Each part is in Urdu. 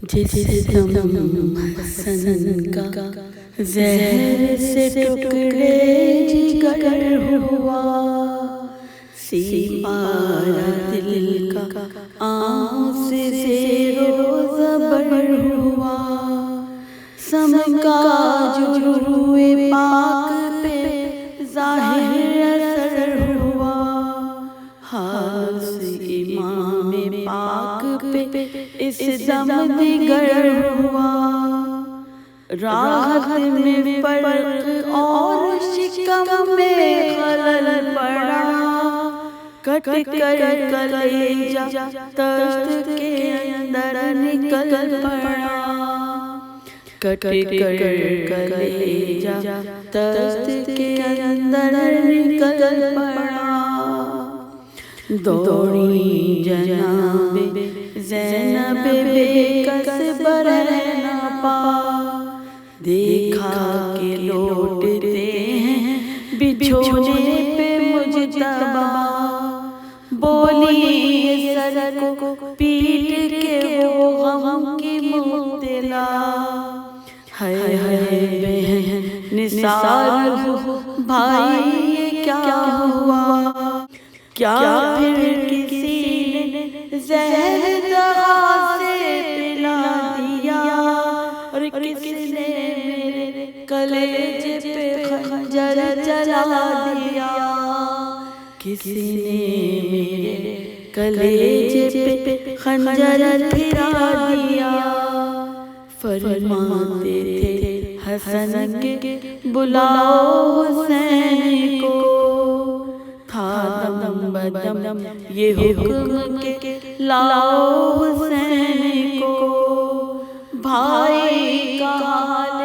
جس دم حسن کا زہر سے ٹکڑے جگر ہوا، سیمارا دل کا آنس سے روز بر ہوا، سمکا جو روئے پاک پہ ظاہر اثر ہوا، حال سے امام پاک پہ اس دم دیگر ہوا، راحت میں فرق اور شکم میں خلل پڑا، کٹ کر کلیجہ تخت کے اندر نکل پڑا، کٹ کر کلیجہ تخت کے اندر نکل پڑا، دوڑی جناب زینب بے کس برہنہ پا، دیکھا کہ لوٹتے ہیں بچھونے پہ مجتبیٰ، بولی سر کو پیٹ کے وہ غم کی مبتلا، ہائے ہائے بہن نثار ہو بھائی یہ کیا ہوا، کیا پھر کسی نے زہر دغا سے پلا دیا، اور کس نے میرے کلیجے پہ خنجر چلا دیا، کسی نے میرے کلیجے پہ خنجر پھرا دیا، فرماتے تھے حسن کے بلاؤ حسین کو، تھا دم بدم یہ حکم کے لاؤ حسین کو، بھائی کا حال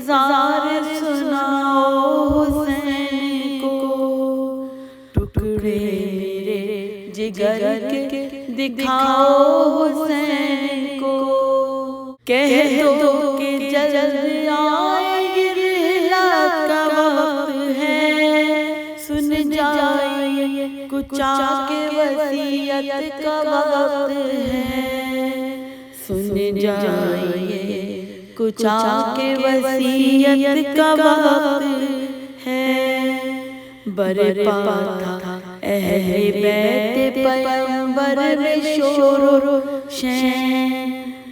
زار سناؤ حسین کو، ٹکڑے میرے جگر کے دکھاؤ حسین کو، کہہ دو کہ جلد آئے رحلت کا وقت ہے، سن جائیے کچا کے وصیت کا وقت ہے، سن جائیے کچا کے وصیت کا وقت ہے، برپا تھا اہل بیت پیغمبر میں شور و شین،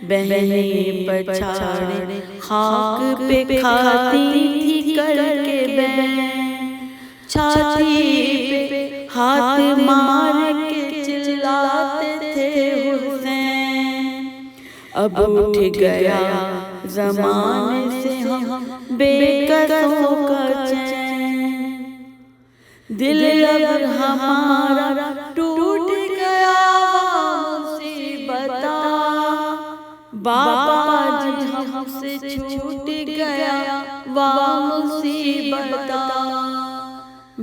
بہنیں پچھاڑے خاک پہ کھاتی تھی کر کے بین، چھاتی پہ ہاتھ مار کے چلاتے تھے حسین، اب اٹھ گیا زمانے سے ہم بے کسوں کا چین، دل اب ہمارا ٹوٹ گیا مصیبتہ، بابا جی ہم سے چھوٹ گیا وا مصیبتہ،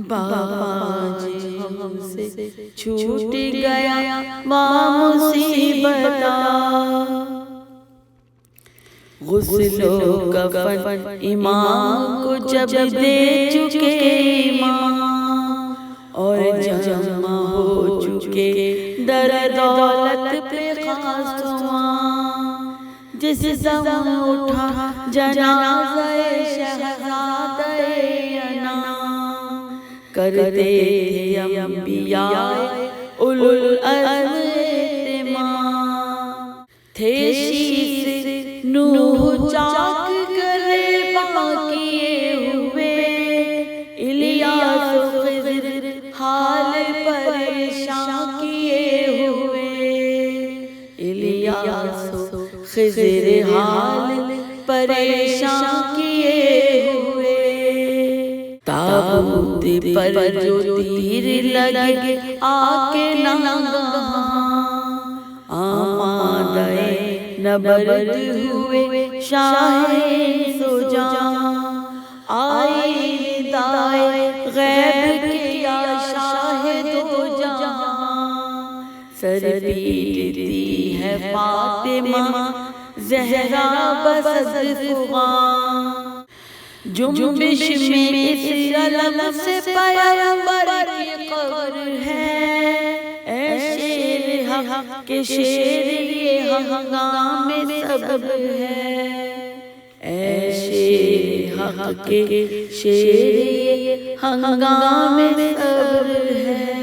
بابا جی ہم سے چھوٹ گیا وا مصیبتہ، غسل و کفن امام کو جب دے چکے امام، اور جمع ہو چکے در دولت پہ خاصواں، جس دم اٹھا جنازہ شہزادہ انام، کرتے تھے انبیاء اولو العزم اہتمام، تھے شیس نوح چاک کرے باقیے ہوئے، الیاس و خضر حال پریشان کیے ہوئے، الیاس و خضر حال پریشان کیے ہوئے، تابوت پر جو تیر لگے آکے ناگہاں، آمادہ نبرد ہوئے شاہ سو جہاں، آئی ندائے غیب کیا شاہ دو جہاں، سر پیٹتی ہے فاطمہ زہرا بصدفغاں، جنبش میں اس علم سے پیغمبر کی قبر ہے، اے شیر حق کے شیر یہ ہنگام صبر ہے، اے شیر حق کے شیر یہ ہنگام صبر ہے۔